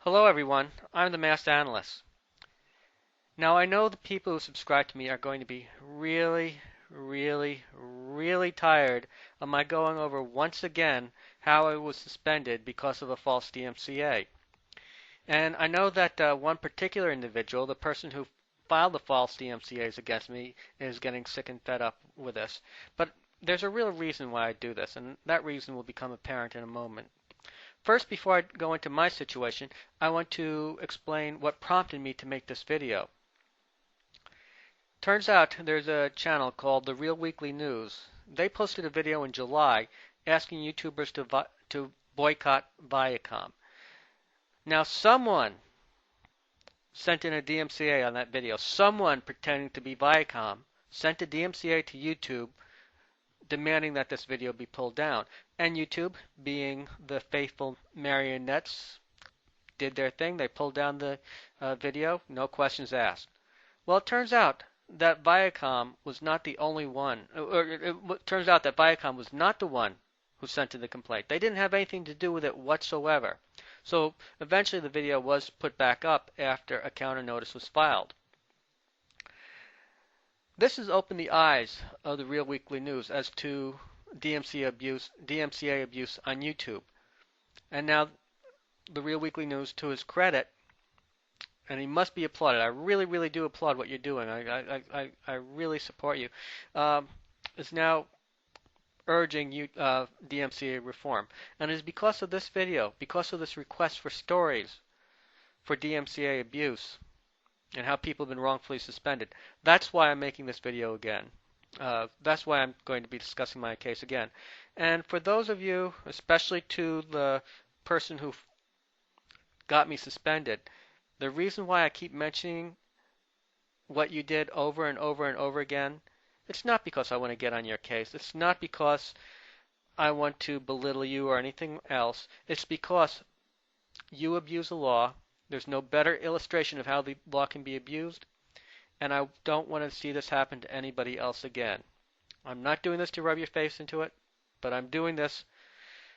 Hello everyone, I'm the Masked Analyst. Now I know the people who subscribe to me are going to be really tired of my going over once again how I was suspended because of a false DMCA. And I know that one particular individual, the person who filed the false DMCAs against me, is getting sick and fed up with this. But there's a real reason why I do this, and that reason will become apparent in a moment. First, before I go into my situation, I want to explain what prompted me to make this video. Turns out there's a channel called Therealweeklynews. They posted a video in July asking YouTubers to boycott Viacom. Now someone sent in a DMCA on that video. Someone pretending to be Viacom sent a DMCA to YouTube demanding that this video be pulled down. And YouTube, being the faithful marionettes, did their thing. They pulled down the video, no questions asked. Well, it turns out that Viacom was not the only one, or it turns out that Viacom was not the one who sent in the complaint. They didn't have anything to do with it whatsoever. So eventually the video was put back up after a counter notice was filed. This has opened the eyes of the Real Weekly News as to DMCA abuse on YouTube. And now the Real Weekly News, to his credit, and he must be applauded. I really do applaud what you're doing. I really support you. Is now urging DMCA reform. And it is because of this video, because of this request for stories for DMCA abuse and how people have been wrongfully suspended. That's why I'm making this video again. That's why I'm going to be discussing my case again. And for those of you, especially to the person who got me suspended, the reason why I keep mentioning what you did over and over again, it's not because I want to get on your case. It's not because I want to belittle you or anything else. It's because you abuse the law. There's no better illustration of how the law can be abused, and I don't want to see this happen to anybody else again. I'm not doing this to rub your face into it, but I'm doing this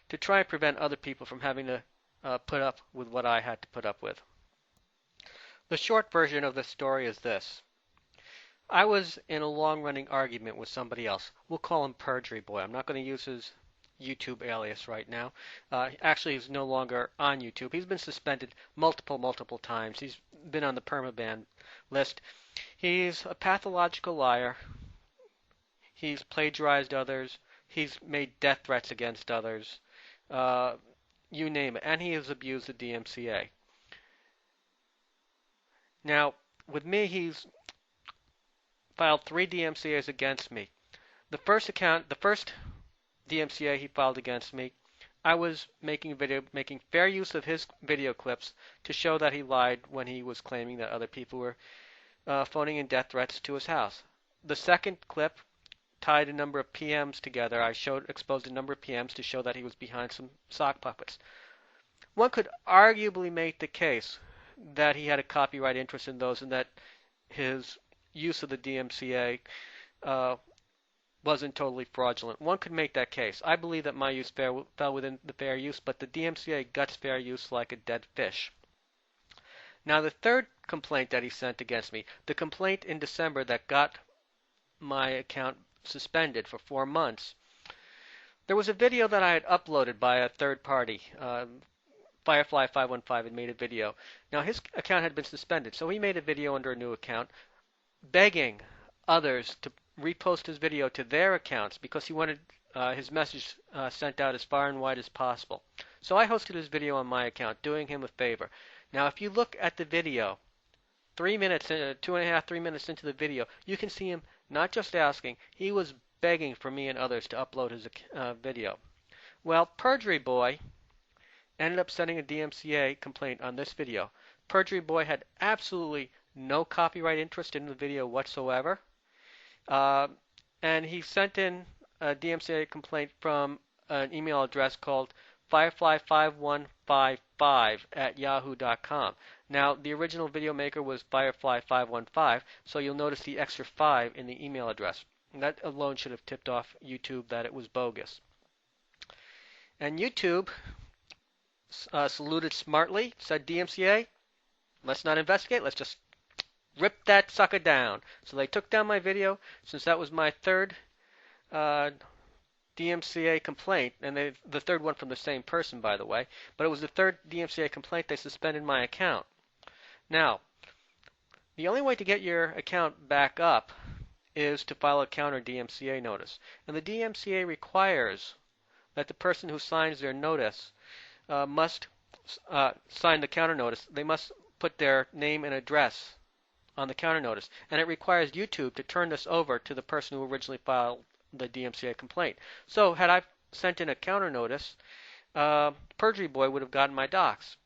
to try and prevent other people from having to put up with what I had to put up with. The short version of the story is this. I was in a long-running argument with somebody else. We'll call him Perjury Boy. I'm not going to use his YouTube alias right now. Actually, he's no longer on YouTube. He's been suspended multiple times. He's been on the permaban list. He's a pathological liar. He's plagiarized others. He's made death threats against others. You name it. And he has abused the DMCA. Now, with me, he's filed 3 DMCAs against me. The first DMCA he filed against me, I was making fair use of his video clips to show that he lied when he was claiming that other people were phoning in death threats to his house. The second clip tied a number of PMs together. I exposed a number of PMs to show that he was behind some sock puppets. One could arguably make the case that he had a copyright interest in those and that his use of the DMCA wasn't totally fraudulent. One could make that case. I believe that my use fell within the fair use, but the DMCA guts fair use like a dead fish. Now the third complaint that he sent against me, the complaint in December that got my account suspended for 4 months, there was a video that I had uploaded by a third party. Firefly515 had made a video. Now his account had been suspended, so he made a video under a new account begging others to repost his video to their accounts because he wanted his message sent out as far and wide as possible. So I hosted his video on my account, doing him a favor. Now if you look at the video, 3 minutes, 2.5, 3 minutes into the video, you can see him not just asking, he was begging for me and others to upload his video. Well, Perjury Boy ended up sending a DMCA complaint on this video. Perjury Boy had absolutely no copyright interest in the video whatsoever. And he sent in a DMCA complaint from an email address called firefly5155@yahoo.com. Now, the original video maker was Firefly515, so you'll notice the extra 5 in the email address. And that alone should have tipped off YouTube that it was bogus. And YouTube saluted smartly, said DMCA, let's not investigate, let's just rip that sucker down. So they took down my video. Since that was my third DMCA complaint, and the third one from the same person, by the way, but it was the third DMCA complaint, they suspended my account. Now, the only way to get your account back up is to file a counter DMCA notice. And the DMCA requires that the person who signs their notice must sign the counter notice. They must put their name and address on the counter notice. And it requires YouTube to turn this over to the person who originally filed the DMCA complaint. So had I sent in a counter notice, Perjury Boy would have gotten my docs.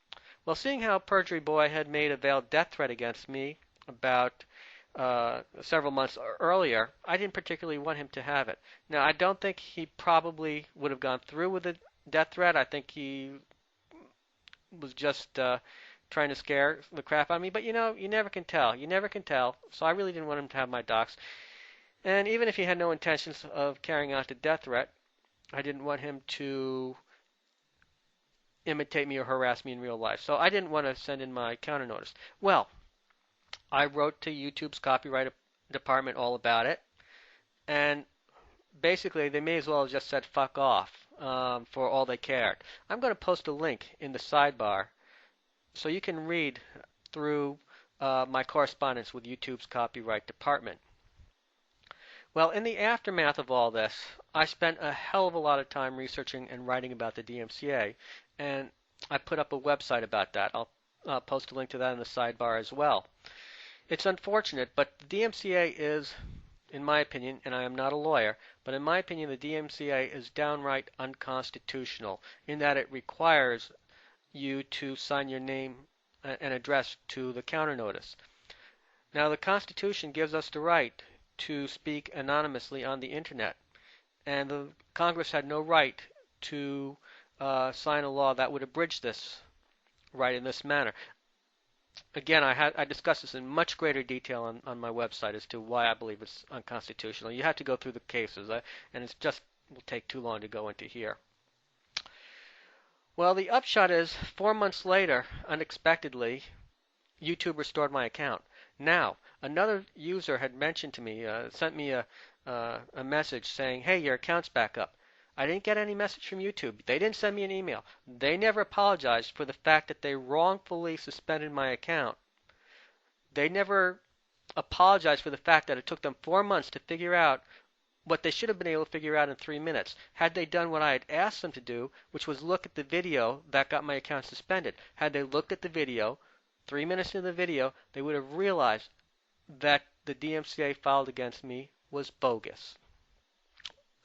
Well, seeing how Perjury Boy had made a veiled death threat against me about several months earlier, I didn't particularly want him to have it. Now, I don't think he probably would have gone through with the death threat. I think he was just trying to scare the crap out of me. But, you know, you never can tell. You never can tell. So I really didn't want him to have my docs. And even if he had no intentions of carrying out the death threat, I didn't want him to imitate me or harass me in real life. So I didn't want to send in my counter notice. Well, I wrote to YouTube's copyright department all about it, and basically they may as well have just said fuck off for all they cared. I'm going to post a link in the sidebar so you can read through my correspondence with YouTube's copyright department. Well, in the aftermath of all this, I spent a hell of a lot of time researching and writing about the DMCA, and I put up a website about that. I'll post a link to that in the sidebar as well. It's unfortunate, but the DMCA is, in my opinion, and I am not a lawyer, but in my opinion the DMCA is downright unconstitutional in that it requires you to sign your name and address to the counter notice. Now, the Constitution gives us the right to speak anonymously on the internet, and the Congress had no right to sign a law that would abridge this right in this manner. Again, I discussed this in much greater detail on my website as to why I believe it's unconstitutional. You have to go through the cases, and it just will take too long to go into here. Well, the upshot is, 4 months later, unexpectedly, YouTube restored my account. Now, another user had mentioned to me, sent me a message saying, hey, your account's back up. I didn't get any message from YouTube. They didn't send me an email. They never apologized for the fact that they wrongfully suspended my account. They never apologized for the fact that it took them 4 months to figure out what they should have been able to figure out in 3 minutes. Had they done what I had asked them to do, which was look at the video that got my account suspended. Had they looked at the video, 3 minutes into the video, they would have realized that the DMCA filed against me was bogus.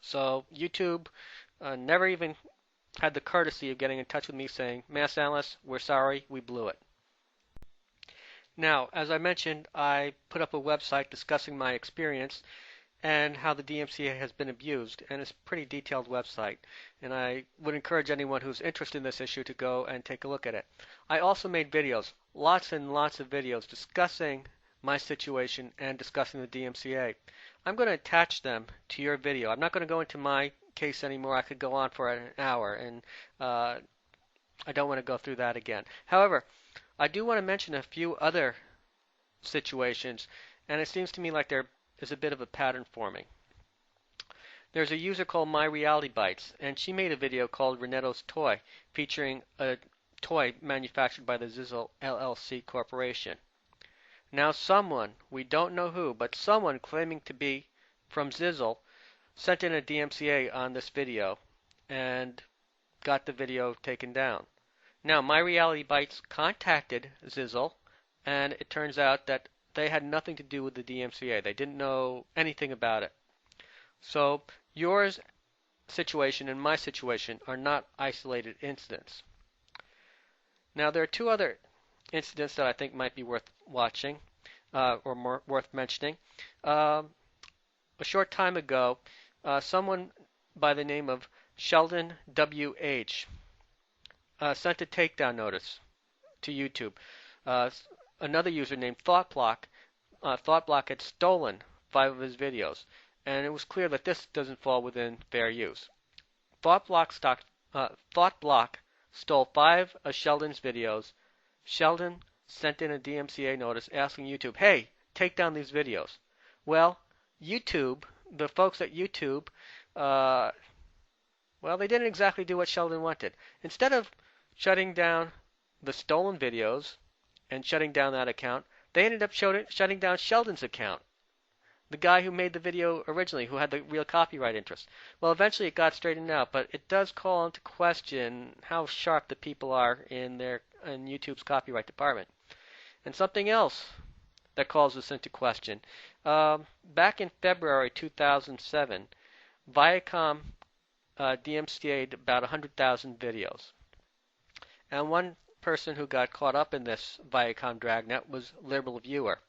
So YouTube never even had the courtesy of getting in touch with me saying, Mass Analyst, we're sorry, we blew it. Now, as I mentioned, I put up a website discussing my experience and how the DMCA has been abused, and it's a pretty detailed website, and I would encourage anyone who's interested in this issue to go and take a look at it. I also made videos, lots and lots of videos discussing my situation and discussing the DMCA. I'm going to attach them to your video. I'm not going to go into my case anymore. I could go on for an hour, and I don't want to go through that again. However, I do want to mention a few other situations, and it seems to me like there is a bit of a pattern forming. There's a user called MyRealityBytes, and she made a video called Renetto's Toy, featuring a toy manufactured by the Zizzle LLC Corporation. Now someone, we don't know who, but someone claiming to be from Zizzle sent in a DMCA on this video and got the video taken down. Now, MyRealityBytes contacted Zizzle, and it turns out that they had nothing to do with the DMCA. They didn't know anything about it. So your situation and my situation are not isolated incidents. Now, there are two other incidents that I think might be worth watching or worth mentioning. A short time ago, someone by the name of Sheldonwh sent a takedown notice to YouTube. Another user named thoughtblock had stolen 5 of his videos, and it was clear that this doesn't fall within fair use. Thoughtblock stole 5 of Sheldon's videos. Sheldon sent in a DMCA notice asking YouTube, hey, take down these videos. Well, YouTube, the folks at YouTube, well, they didn't exactly do what Sheldon wanted. Instead of shutting down the stolen videos and shutting down that account, they ended up shutting down Sheldon's account, the guy who made the video originally, who had the real copyright interest. Well, eventually it got straightened out, but it does call into question how sharp the people are in YouTube's copyright department. And something else that calls this into question. Back in February 2007, Viacom DMCA'd about 100,000 videos. And one person who got caught up in this Viacom dragnet was Liberal Viewer.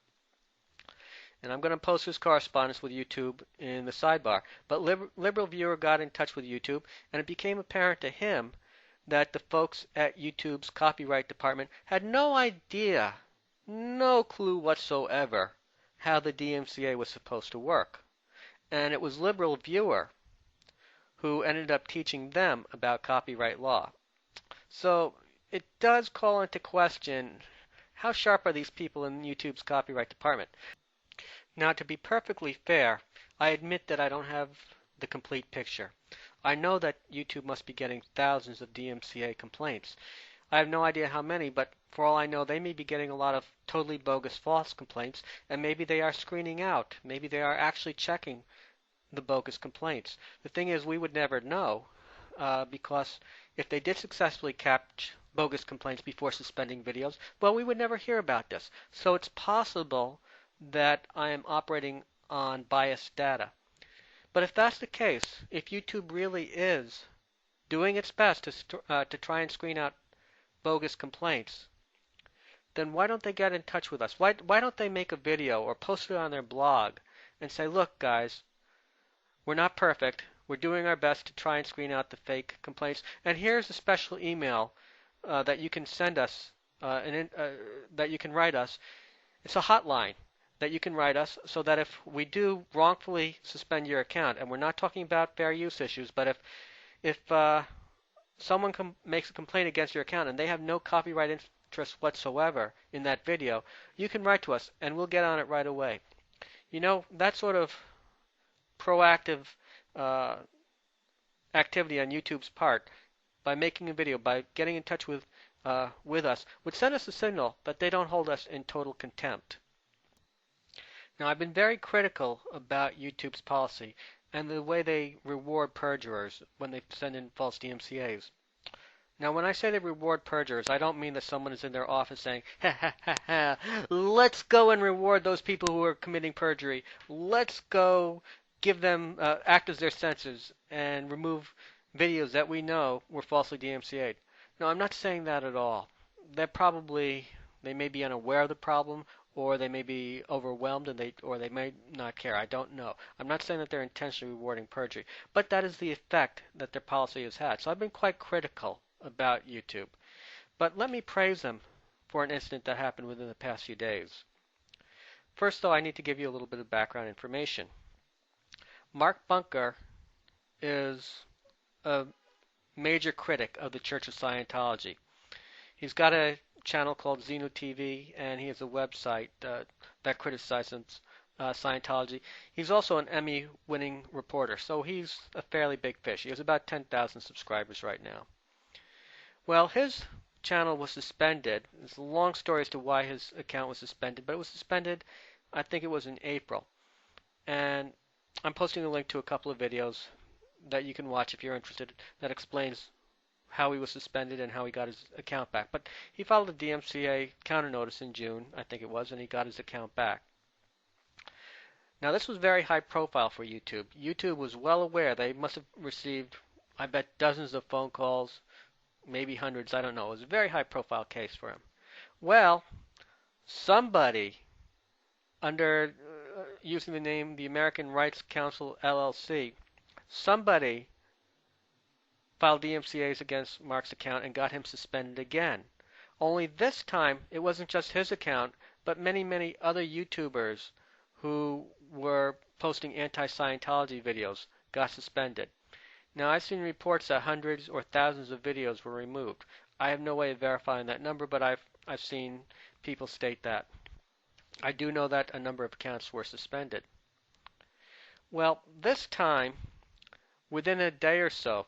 And I'm going to post his correspondence with YouTube in the sidebar. But Liberal Viewer got in touch with YouTube, and it became apparent to him that the folks at YouTube's copyright department had no idea, no clue whatsoever, how the DMCA was supposed to work. And it was Liberal Viewer who ended up teaching them about copyright law. So it does call into question, how sharp are these people in YouTube's copyright department? Now, to be perfectly fair, I admit that I don't have the complete picture. I know that YouTube must be getting thousands of DMCA complaints. I have no idea how many, but for all I know, they may be getting a lot of totally bogus false complaints, and maybe they are screening out. Maybe they are actually checking the bogus complaints. The thing is, we would never know, because if they did successfully catch bogus complaints before suspending videos, well, we would never hear about this. So it's possible that I am operating on biased data. But if that's the case, if YouTube really is doing its best to try and screen out bogus complaints, then why don't they get in touch with us? Why don't they make a video or post it on their blog and say, look, guys, we're not perfect. We're doing our best to try and screen out the fake complaints. And here's a special email that you can send us, that you can write us. It's a hotline that you can write us, so that if we do wrongfully suspend your account, and we're not talking about fair use issues, but if someone makes a complaint against your account and they have no copyright interest whatsoever in that video, you can write to us and we'll get on it right away. You know, that sort of proactive activity on YouTube's part, by making a video, by getting in touch with us, would send us a signal that they don't hold us in total contempt. Now, I've been very critical about YouTube's policy and the way they reward perjurers when they send in false DMCAs. Now, when I say they reward perjurers, I don't mean that someone is in their office saying, ha ha ha ha, let's go and reward those people who are committing perjury. Let's go give them, act as their censors and remove videos that we know were falsely DMCA'd. No, I'm not saying that at all. They may be unaware of the problem, or they may be overwhelmed, or they may not care. I don't know. I'm not saying that they're intentionally rewarding perjury, but that is the effect that their policy has had. So I've been quite critical about YouTube. But let me praise them for an incident that happened within the past few days. First, though, I need to give you a little bit of background information. Mark Bunker is a major critic of the Church of Scientology. He's got a channel called Xeno TV, and he has a website that criticizes Scientology. He's also an Emmy-winning reporter, so he's a fairly big fish. He has about 10,000 subscribers right now. Well, his channel was suspended. It's a long story as to why his account was suspended, but it was suspended, I think it was in April. And I'm posting a link to a couple of videos that you can watch if you're interested that explains how he was suspended and how he got his account back. But he filed a DMCA counter notice in June, I think it was, and he got his account back. Now, this was very high profile for YouTube. YouTube was well aware. They must have received, I bet, dozens of phone calls, maybe hundreds, I don't know. It was a very high profile case for him. Well, somebody under using the name the American Rights Council LLC, somebody filed DMCAs against Mark's account and got him suspended again. Only this time, it wasn't just his account, but many, many other YouTubers who were posting anti-Scientology videos got suspended. Now, I've seen reports that hundreds or thousands of videos were removed. I have no way of verifying that number, but I've seen people state that. I do know that a number of accounts were suspended. Well, this time, within a day or so,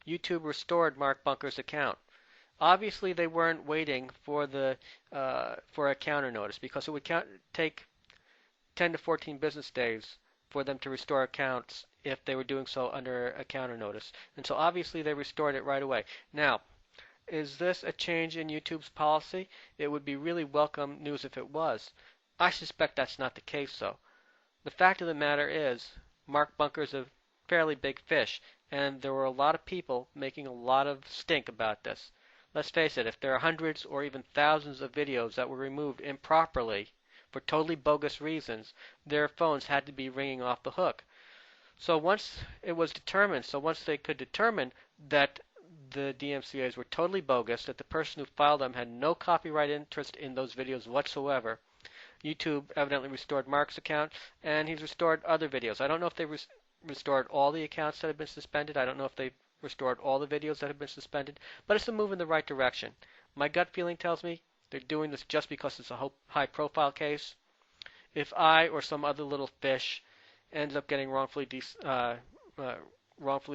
YouTube restored Mark Bunker's account. Obviously, they weren't waiting for a counter notice, because it would take 10 to 14 business days for them to restore accounts if they were doing so under a counter notice. And so obviously they restored it right away. Now, is this a change in YouTube's policy? It would be really welcome news if it was. I suspect that's not the case, though. The fact of the matter is, Mark Bunker's a fairly big fish, and there were a lot of people making a lot of stink about this. Let's face it, if there are hundreds or even thousands of videos that were removed improperly for totally bogus reasons, their phones had to be ringing off the hook. So once they could determine that the DMCAs were totally bogus, that the person who filed them had no copyright interest in those videos whatsoever, YouTube evidently restored Mark's account, and he's restored other videos. I don't know if they restored all the accounts that have been suspended. I don't know if they restored all the videos that have been suspended, but it's a move in the right direction. My gut feeling tells me they're doing this just because it's a high-profile case. If I or some other little fish ends up getting wrongfully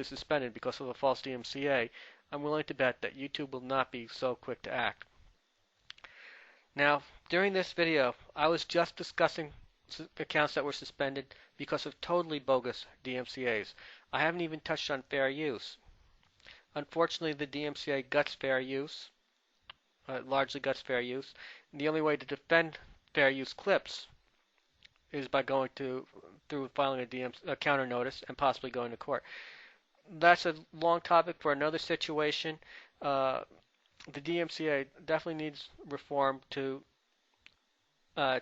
suspended because of a false DMCA, I'm willing to bet that YouTube will not be so quick to act. Now, during this video, I was just discussing accounts that were suspended because of totally bogus DMCAs. I haven't even touched on fair use. Unfortunately, the DMCA guts fair use, largely guts fair use. And the only way to defend fair use clips is by going through filing a counter notice and possibly going to court. That's a long topic for another situation. The DMCA definitely needs reform to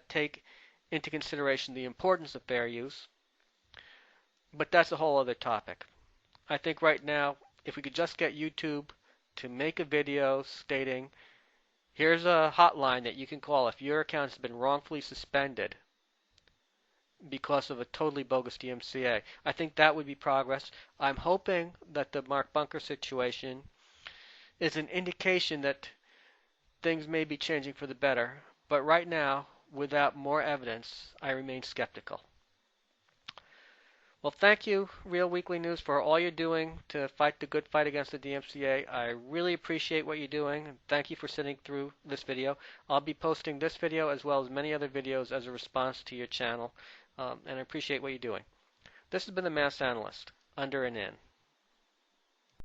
take into consideration the importance of fair use, but that's a whole other topic. I think right now, if we could just get YouTube to make a video stating, here's a hotline that you can call if your account has been wrongfully suspended because of a totally bogus DMCA. I think that would be progress. I'm hoping that the Mark Bunker situation is an indication that things may be changing for the better, but right now, without more evidence, I remain skeptical. Well, thank you, Real Weekly News, for all you're doing to fight the good fight against the DMCA. I really appreciate what you're doing, and thank you for sitting through this video. I'll be posting this video as well as many other videos as a response to your channel, and I appreciate what you're doing. This has been the Mass Analyst, under and in.